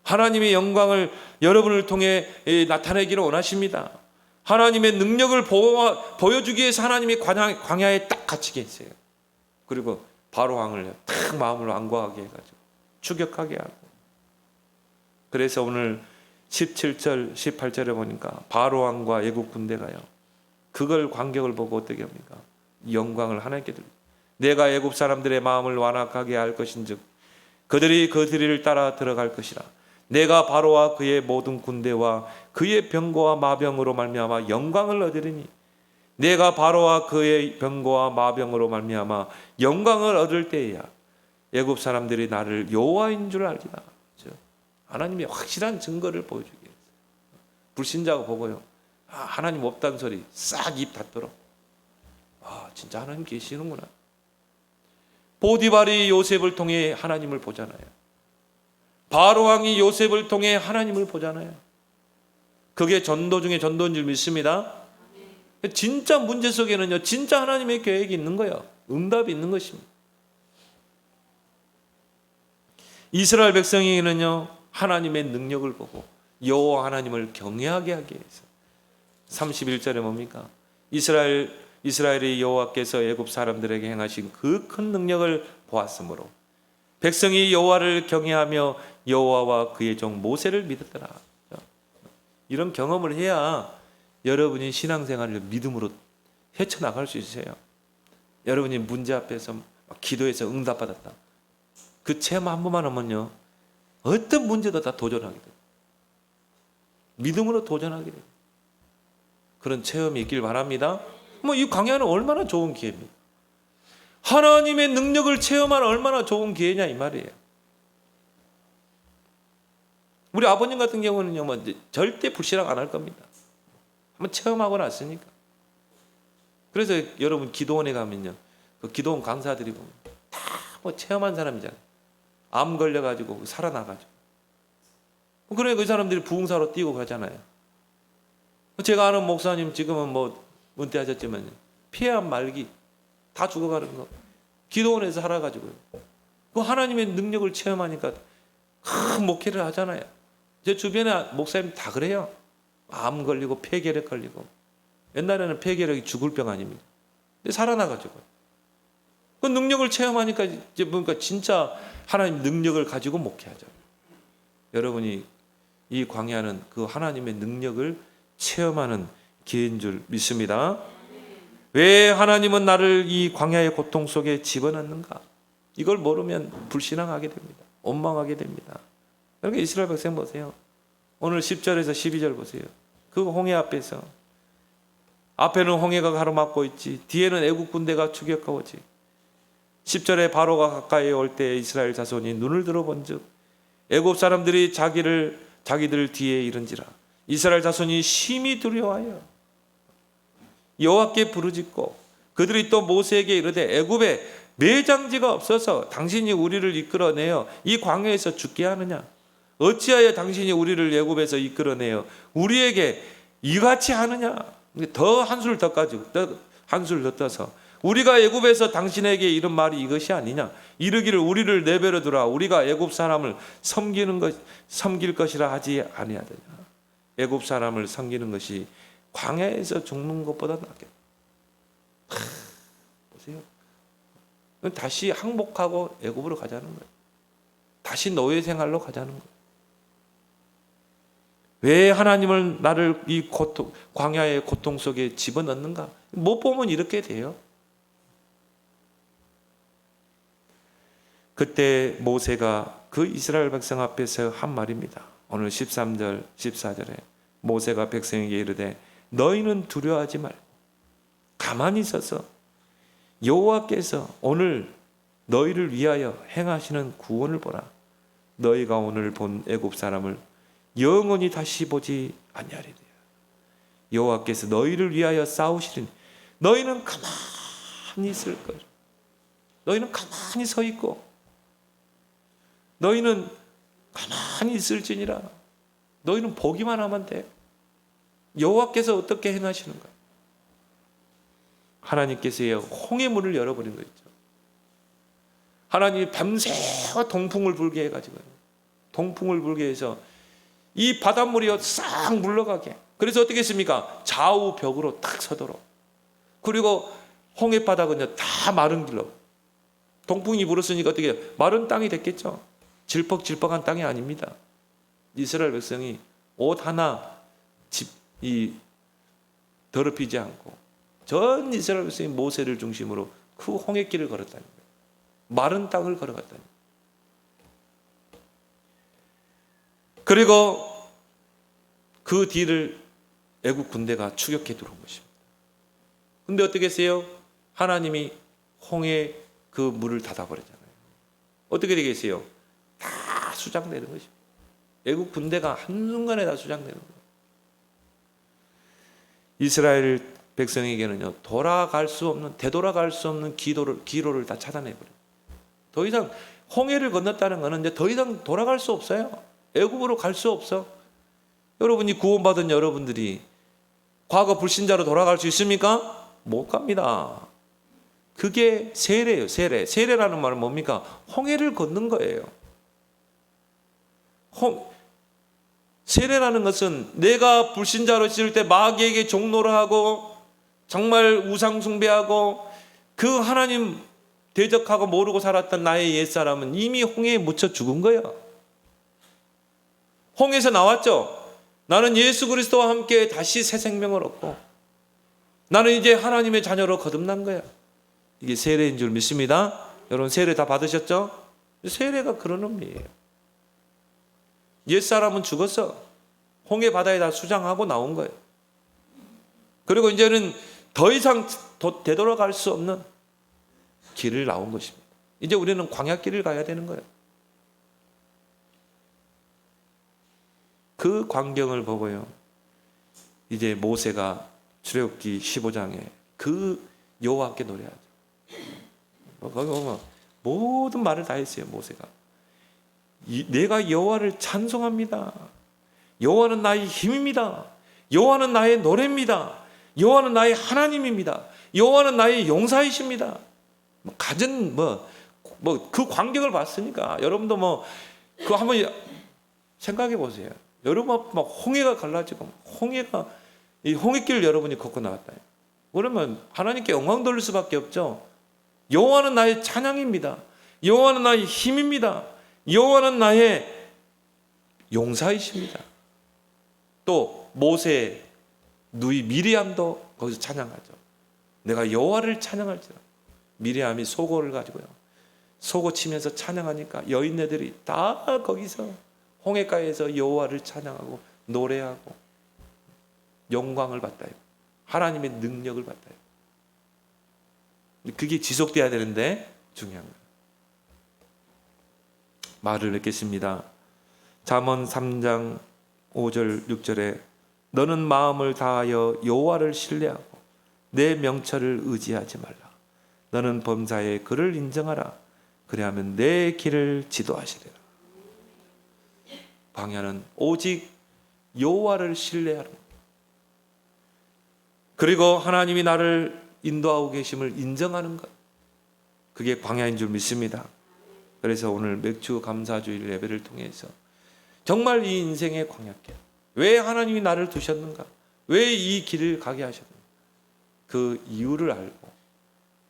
하나님의 영광을 여러분을 통해 나타내기를 원하십니다. 하나님의 능력을 보여주기 위해서 하나님이 광야에 딱 갇히게 했어요. 그리고 바로 왕을 탁 마음을 완고하게 해가지고 추격하게 하고. 그래서 오늘 17절 18절에 보니까 바로 왕과 애국 군대가요, 그걸 광경을 보고 어떻게 합니까? 영광을 하나님께 드리고 내가 애굽 사람들의 마음을 완악하게 할 것인즉 그들이 그 뒤를 따라 들어갈 것이라. 내가 바로와 그의 모든 군대와 그의 병거와 마병으로 말미암아 영광을 얻으리니 내가 바로와 그의 병거와 마병으로 말미암아 영광을 얻을 때에야 애굽 사람들이 나를 여호와인 줄 알리라. 하나님의 확실한 증거를 보여주기 위해서. 불신자가 보고요, 하나님 없다는 소리 싹 입 닫도록 진짜 하나님 계시는구나. 보디발이 요셉을 통해 하나님을 보잖아요. 바로왕이 요셉을 통해 하나님을 보잖아요. 그게 전도 중에 전도인 줄 믿습니다. 진짜 문제 속에는요, 진짜 하나님의 계획이 있는 거예요. 응답이 있는 것입니다. 이스라엘 백성에게는요, 하나님의 능력을 보고 여호와 하나님을 경외하게 하기 위해서 31절에 뭡니까? 이스라엘이 여호와께서 애굽 사람들에게 행하신 그 큰 능력을 보았으므로 백성이 여호와를 경외하며 여호와와 그의 종 모세를 믿었더라. 이런 경험을 해야 여러분이 신앙생활을 믿음으로 헤쳐나갈 수 있어요. 여러분이 문제 앞에서 기도해서 응답받았다. 그 체험 한 번만 하면요, 어떤 문제도 다 도전하게 돼요. 믿음으로 도전하게 돼요. 그런 체험이 있길 바랍니다. 이 강야는 얼마나 좋은 기회입니까? 하나님의 능력을 체험할 얼마나 좋은 기회냐 이 말이에요. 우리 아버님 같은 경우는요, 절대 불신앙 안 할 겁니다. 한번 체험하고 났으니까. 그래서 여러분 기도원에 가면요, 그 기도원 강사들이 보면 다 체험한 사람이잖아요. 암 걸려가지고 살아나가지고. 그래 그 사람들이 부흥사로 뛰고 가잖아요. 제가 아는 목사님 지금은 은퇴하셨지만 폐암 말기 다 죽어가는 거 기도원에서 살아가지고요. 그 하나님의 능력을 체험하니까 큰 목회를 하잖아요. 제 주변에 목사님 다 그래요. 암 걸리고 폐결핵 걸리고. 옛날에는 폐결핵이 죽을 병 아닙니다. 근데 살아나가지고 그 능력을 체험하니까 이제 뭔가 진짜 하나님 능력을 가지고 목회하죠. 여러분이 이 광야는 그 하나님의 능력을 체험하는 기회인 줄 믿습니다. 왜 하나님은 나를 이 광야의 고통 속에 집어넣는가? 이걸 모르면 불신앙하게 됩니다. 원망하게 됩니다. 그러니까 이스라엘 백성 보세요. 오늘 10절에서 12절 보세요. 그 홍해 앞에서 앞에는 홍해가 가로막고 있지, 뒤에는 애국 군대가 추격하고 오지. 10절에 바로가 가까이 올 때 이스라엘 자손이 눈을 들어본즉 애굽 사람들이 자기들 뒤에 이른지라. 이스라엘 자손이 심히 두려워하여 여호와께 부르짖고 그들이 또 모세에게 이르되 애굽에 매장지가 없어서 당신이 우리를 이끌어내어 이 광야에서 죽게 하느냐? 어찌하여 당신이 우리를 애굽에서 이끌어내어 우리에게 이같이 하느냐? 더 한술 더 가지고 한술 더 떠서 우리가 애굽에서 당신에게 이런 말이 이것이 아니냐? 이르기를 우리를 내버려 두라. 우리가 애굽 사람을 섬길 것이라 하지 아니하더냐? 애굽 사람을 섬기는 것이 광야에서 죽는 것보다 낫겠다. 보세요. 다시 항복하고 애굽으로 가자는 거예요. 다시 노예 생활로 가자는 거예요. 왜 하나님을 나를 이 광야의 고통 속에 집어넣는가? 못 보면 이렇게 돼요. 그때 모세가 그 이스라엘 백성 앞에서 한 말입니다. 오늘 13절, 14절에 모세가 백성에게 이르되 너희는 두려워하지 말고 가만히 있어서 여호와께서 오늘 너희를 위하여 행하시는 구원을 보라. 너희가 오늘 본 애굽 사람을 영원히 다시 보지 아니하리라. 여호와께서 너희를 위하여 싸우시리니 너희는 가만히 있을 거라. 너희는 가만히 서 있고 너희는 가만히 있을지니라. 너희는 보기만 하면 돼. 여호와께서 어떻게 행하시는가? 하나님께서요 홍해문을 열어버린 거 있죠. 하나님이 밤새워 동풍을 불게 해가지고 동풍을 불게 해서 이 바닷물이 싹 물러가게. 그래서 어떻게 했습니까? 좌우 벽으로 딱 서도록. 그리고 홍해 바닥은요 다 마른 길로. 동풍이 불었으니까 어떻게 해요? 마른 땅이 됐겠죠. 질퍽질퍽한 땅이 아닙니다. 이스라엘 백성이 옷 하나 더럽히지 않고 전 이스라엘 백성이 모세를 중심으로 그 홍해길을 걸었다는 거예요. 마른 땅을 걸어갔다는 거예요. 그리고 그 뒤를 애국 군대가 추격해 들어온 것입니다. 근데 어떻게 했어요? 하나님이 홍해 그 물을 닫아버렸잖아요. 어떻게 되겠어요? 다 수장되는 것입니다. 애국 군대가 한순간에 다 수장되는 거예요. 이스라엘 백성에게는요, 돌아갈 수 없는, 되돌아갈 수 없는 기로를 다 차단해버려요. 더 이상 홍해를 건넜다는 것은 이제 더 이상 돌아갈 수 없어요. 애굽으로 갈 수 없어. 여러분이 구원받은 여러분들이 과거 불신자로 돌아갈 수 있습니까? 못 갑니다. 그게 세례예요. 세례라는 말은 뭡니까? 홍해를 걷는 거예요. 세례라는 것은 내가 불신자로 있을 때 마귀에게 종노를 하고 정말 우상 숭배하고 그 하나님 대적하고 모르고 살았던 나의 옛사람은 이미 홍해에 묻혀 죽은 거예요. 홍해에서 나왔죠. 나는 예수 그리스도와 함께 다시 새 생명을 얻고 나는 이제 하나님의 자녀로 거듭난 거야. 이게 세례인 줄 믿습니다. 여러분 세례 다 받으셨죠? 세례가 그런 의미예요. 옛사람은 죽었어. 홍해 바다에 다 수장하고 나온 거예요. 그리고 이제는 더 이상 되돌아갈 수 없는 길을 나온 것입니다. 이제 우리는 광야길을 가야 되는 거예요. 그 광경을 보고요, 이제 모세가 출애굽기 15장에 그 여호와께 노래하죠. 거기 보면 모든 말을 다 했어요. 모세가 내가 여호와를 찬송합니다. 여호와는 나의 힘입니다. 여호와는 나의 노래입니다. 여호와는 나의 하나님입니다. 여호와는 나의 용사이십니다. 가진 그 광경을 봤으니까 여러분도 그거 한번 생각해 보세요. 여러분 막 홍해가 갈라지고 이 홍해길을 여러분이 걷고 나왔다. 그러면 하나님께 영광 돌릴 수밖에 없죠. 여호와는 나의 찬양입니다. 여호와는 나의 힘입니다. 여호와는 나의 용사이십니다. 또 모세 누이 미리암도 거기서 찬양하죠. 내가 여호와를 찬양할지라. 미리암이 소고를 가지고요, 소고 치면서 찬양하니까 여인네들이 다 거기서 홍해가에서 여호와를 찬양하고 노래하고 영광을 받다요. 하나님의 능력을 받다요. 그게 지속돼야 되는데 중요한 거예요. 말을 읽겠습니다. 잠언 3장 5절 6절에 너는 마음을 다하여 여호와를 신뢰하고 내 명철을 의지하지 말라. 너는 범사에 그를 인정하라. 그리하면 내 길을 지도하시리라. 광야는 오직 여호와를 신뢰하는 것. 그리고 하나님이 나를 인도하고 계심을 인정하는 것. 그게 광야인 줄 믿습니다. 그래서 오늘 맥주 감사주일 예배를 통해서 정말 이 인생의 광야길, 왜 하나님이 나를 두셨는가, 왜 이 길을 가게 하셨는가, 그 이유를 알고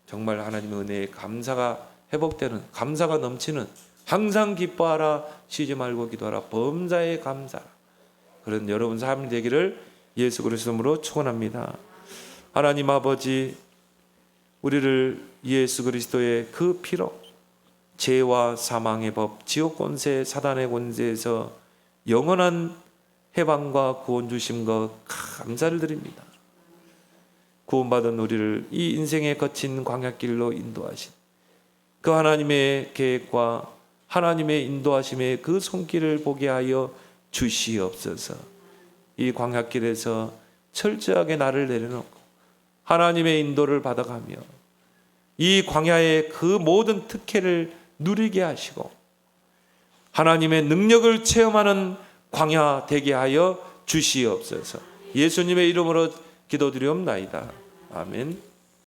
정말 하나님의 은혜에 감사가 회복되는, 감사가 넘치는, 항상 기뻐하라, 쉬지 말고 기도하라, 범사에 감사라, 그런 여러분 삶이 되기를 예수 그리스도로 이름으로 축원합니다. 하나님 아버지, 우리를 예수 그리스도의 그 피로 죄와 사망의 법, 지옥 권세, 사단의 권세에서 영원한 해방과 구원 주신 것 감사를 드립니다. 구원받은 우리를 이 인생의 거친 광야길로 인도하신 그 하나님의 계획과 하나님의 인도하심의 그 손길을 보게 하여 주시옵소서. 이 광야길에서 철저하게 나를 내려놓고 하나님의 인도를 받아가며 이 광야의 그 모든 특혜를 누리게 하시고 하나님의 능력을 체험하는 광야 되게 하여 주시옵소서. 예수님의 이름으로 기도드리옵나이다. 아멘.